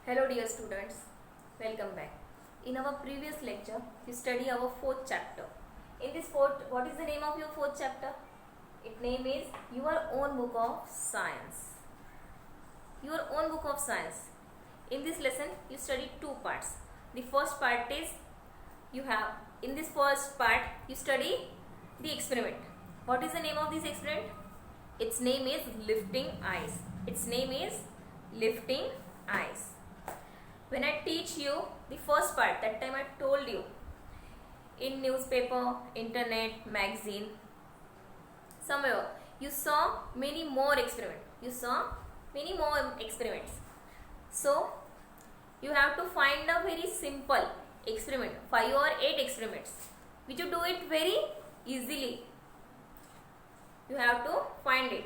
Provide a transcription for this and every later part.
Hello dear students, welcome back. In our previous lecture, we study our fourth chapter. In this fourth, what is the name of your fourth chapter? Its name is Your Own Book of Science. Your Own Book of Science. In this lesson, you study two parts. The first part is, in this first part, you study the experiment. What is the name of this experiment? Its name is lifting ice. Its name is lifting ice. When I teach you the first part, that time I told you in newspaper, internet, magazine, somewhere you saw many more experiments. So you have to find a very simple experiment, 5 or 8 experiments, which you do it very easily. You have to find it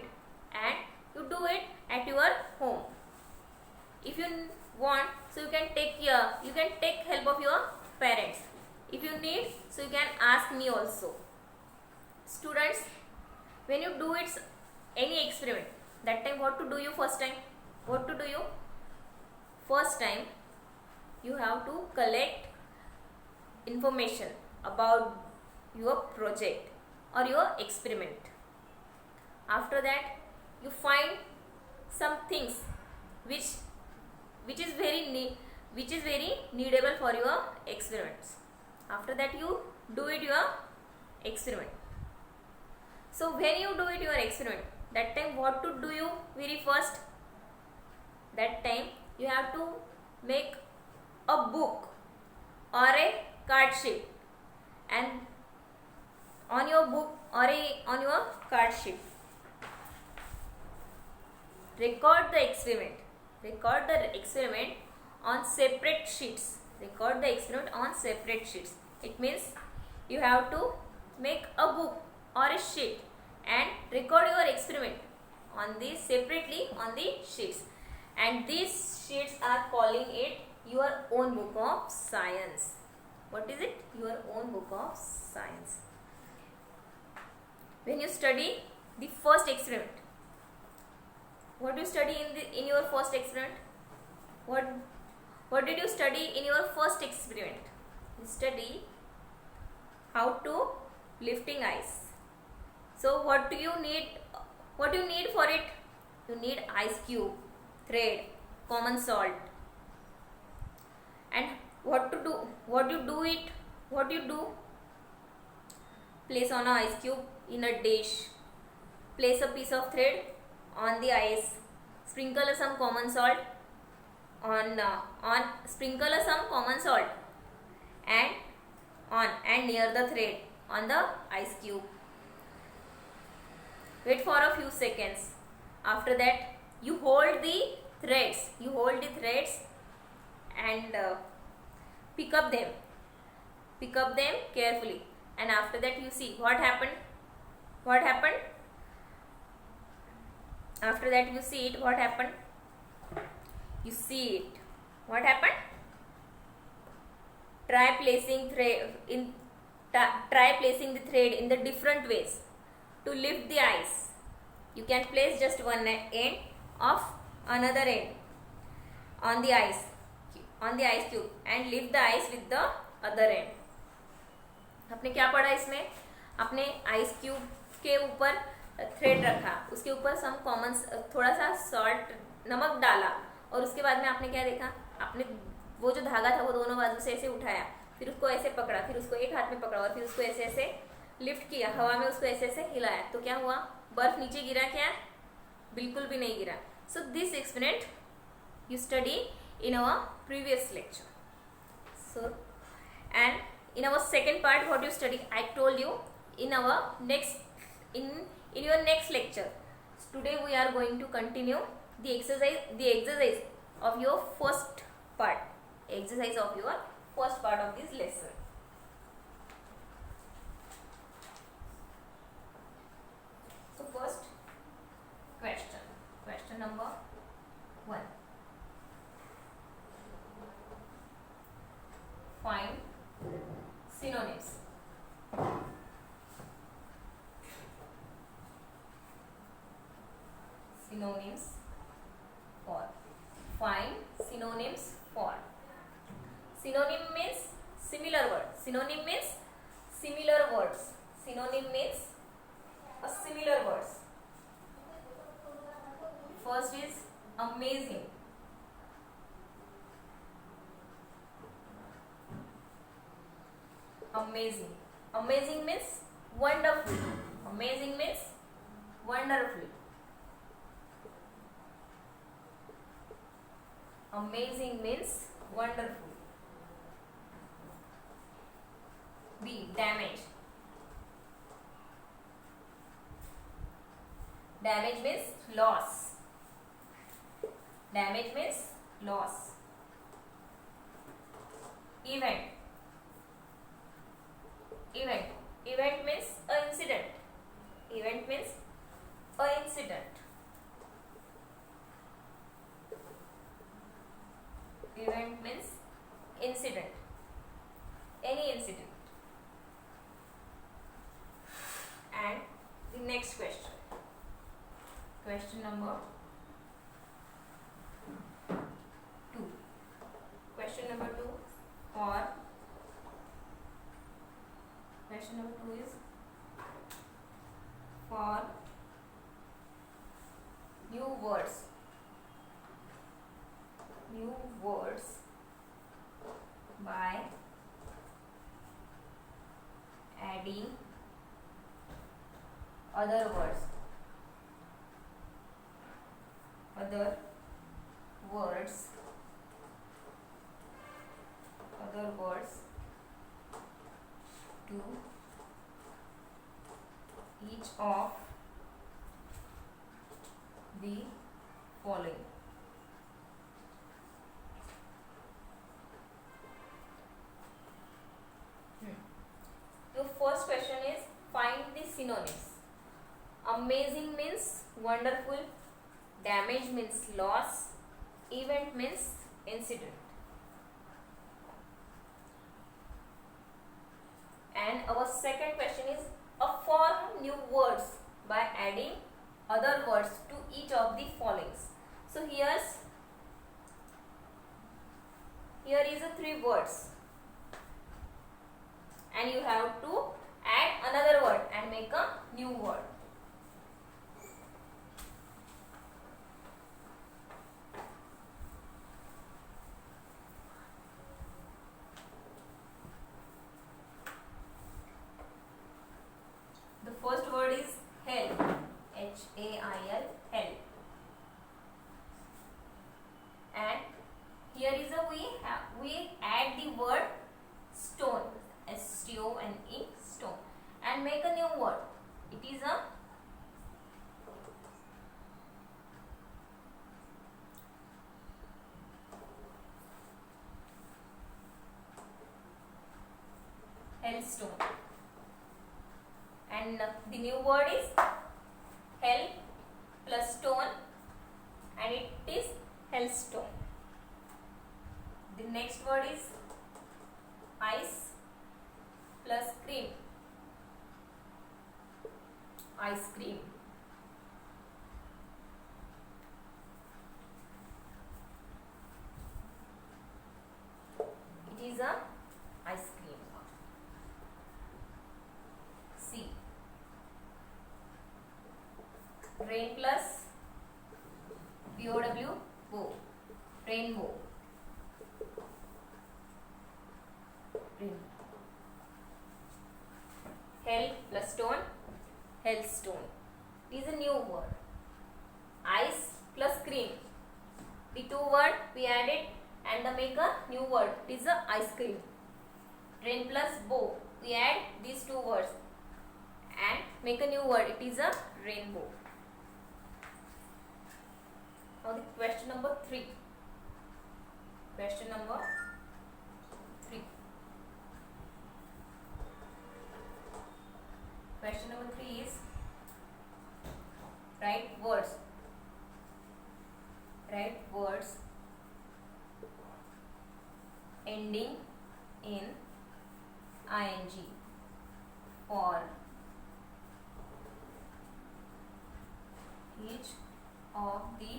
and you do it at your home. If you want, so you can take help of your parents. If you need, so you can ask me also. Students, when you do it any experiment, that time what to do you first time? First time you have to collect information about your project or your experiment. After that, you find some things which is very needable for your experiments. After that, you do it your experiment. So when you do it your experiment, that time what to do you very first? That time you have to make a book or a card sheet, and on your book or on your card sheet, record the experiment on separate sheets. It means you have to make a book or a sheet and record your experiment separately on the sheets, and these sheets are calling it your own book of science. What is it? Your own book of science. When you study the first experiment, what do you study in your first experiment? What did you study in your first experiment? You study how to lifting ice. So what do you need for it? You need ice cube, thread, common salt. And what you do? Place on an ice cube in a dish. Place a piece of thread on the ice. Sprinkle some common salt and near the thread on the ice cube. Wait for a few seconds. After that, you hold the threads and pick up them carefully. And after that, you see what happened. After that, you see it. What happened? You see it. What happened? Try placing the thread in the different ways to lift the ice. You can place just one end of another end on the ice cube and lift the ice with the other end. आपने क्या पढ़ा इसमें? आपने ice cube के ऊपर thread रखा, उसके ऊपर थोड़ा सा सॉल्ट, नमक डाला, और उसके बाद में आपने क्या देखा? आपने वो जो धागा था वो दोनों बाजू से ऐसे उठाया, फिर उसको ऐसे पकड़ा, फिर उसको एक हाथ में पकड़ा और फिर उसको ऐसे ऐसे लिफ्ट किया, हवा में उसको ऐसे ऐसे हिलाया, तो क्या हुआ? बर्फ नीचे गिरा क्या? बिल्कुल भी नहीं गिरा. So this experiment you study in our previous lecture. So, and in our second part, what you study, I told you in your next lecture. Today we are going to continue the exercise of your first part of this lesson. So first question number 1. Find synonyms. For find synonyms synonyms for. Synonym means similar word. Synonym means similar words. Synonym means a similar words. First is amazing. Amazing. Amazing means wonderful. Amazing means wonderful. Amazing means wonderful. B. Damage. Damage means loss. Damage means loss. Event. Event. Event means a incident. Event means a incident. Event means incident. Any incident. And the next question. Question number 2. Question number 2 or question number 2 is for new words. New words by adding other words. Other words. Other words to each of the following. The first question is find the synonyms. Amazing means wonderful. Damage means loss. Event means incident. And our second question is form new words by adding other words to each of the followings. So here is a 3 words and you have to add another word and make a new word. The first word is help. H-A-I-L, help. And here is a we add the word stone. S-T-O-N-E, stone, and make a new word. It is a hailstone, and the new word is help plus stone, and it is hailstone. The next word is ice plus cream. Ice cream. It is a ice cream. C. Rain plus B-O-W, bow. Rainbow. Rainbow. Hell plus stone, hailstone. It is a new word. Ice plus cream. The 2 words we added and make a new word. It is a ice cream. Rain plus bow. We add these 2 words and make a new word. It is a rainbow. Now the question number 3. Question number 3. Question number 3 is write words. Write words ending in ing for each of the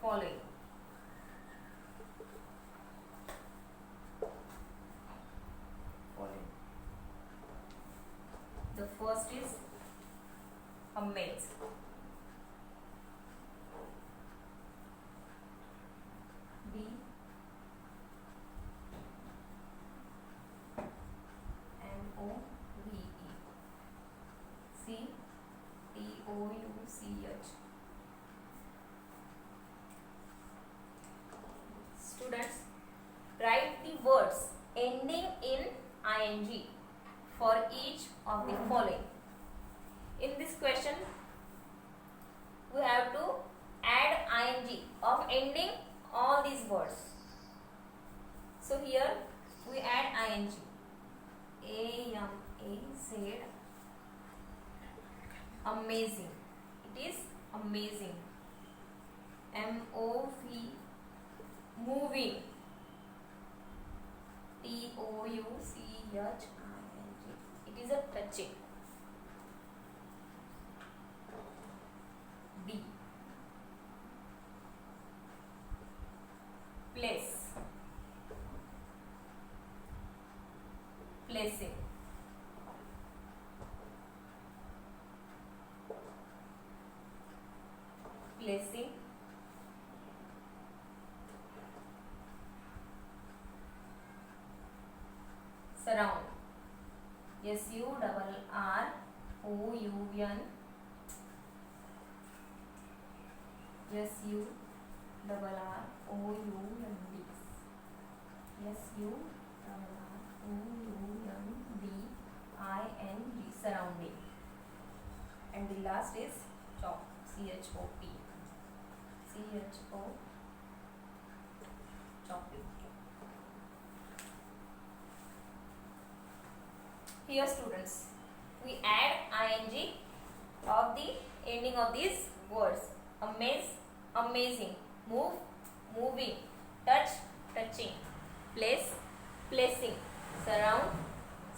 following. ing for each of the following. In this question, we have to add ing of ending all these words. So here we add ing. A-M-A-Z, amazing. It is amazing. M-O-V, moving. T-O-U-C-H-I-N-G, it is a touching. D, place, placing. Placing. Surround. S-U-R-R-O-U-N. S-U-R-R-O-U-N-D. S-U-R-R-O-U-N-D-I-N-G. Surrounding. And the last is chop. C-H-O-P. C-H-O, chopping. Here students, we add ing of the ending of these words. Amaze, amazing. Move, moving. Touch, touching. Place, placing. Surround,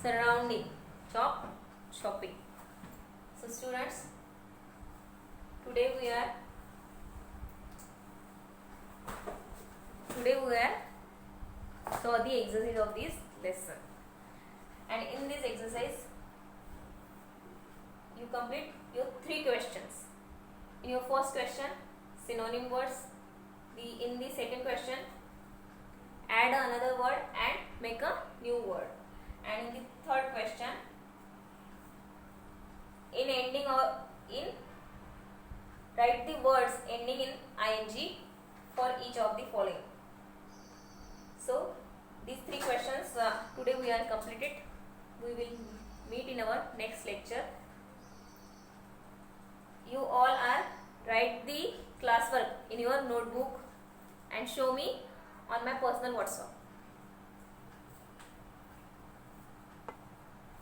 surrounding. Chop, chopping. So students, today we saw the exercise of this lesson, and in this exercise you complete your 3 questions. In your first question, synonym words. In the second question, add another word and make a new word. And in the third question, in ending or in write the words ending in ing for each of the following. So these 3 questions today we are completed. We will meet in our next lecture. You all are write the classwork in your notebook and show me on my personal WhatsApp.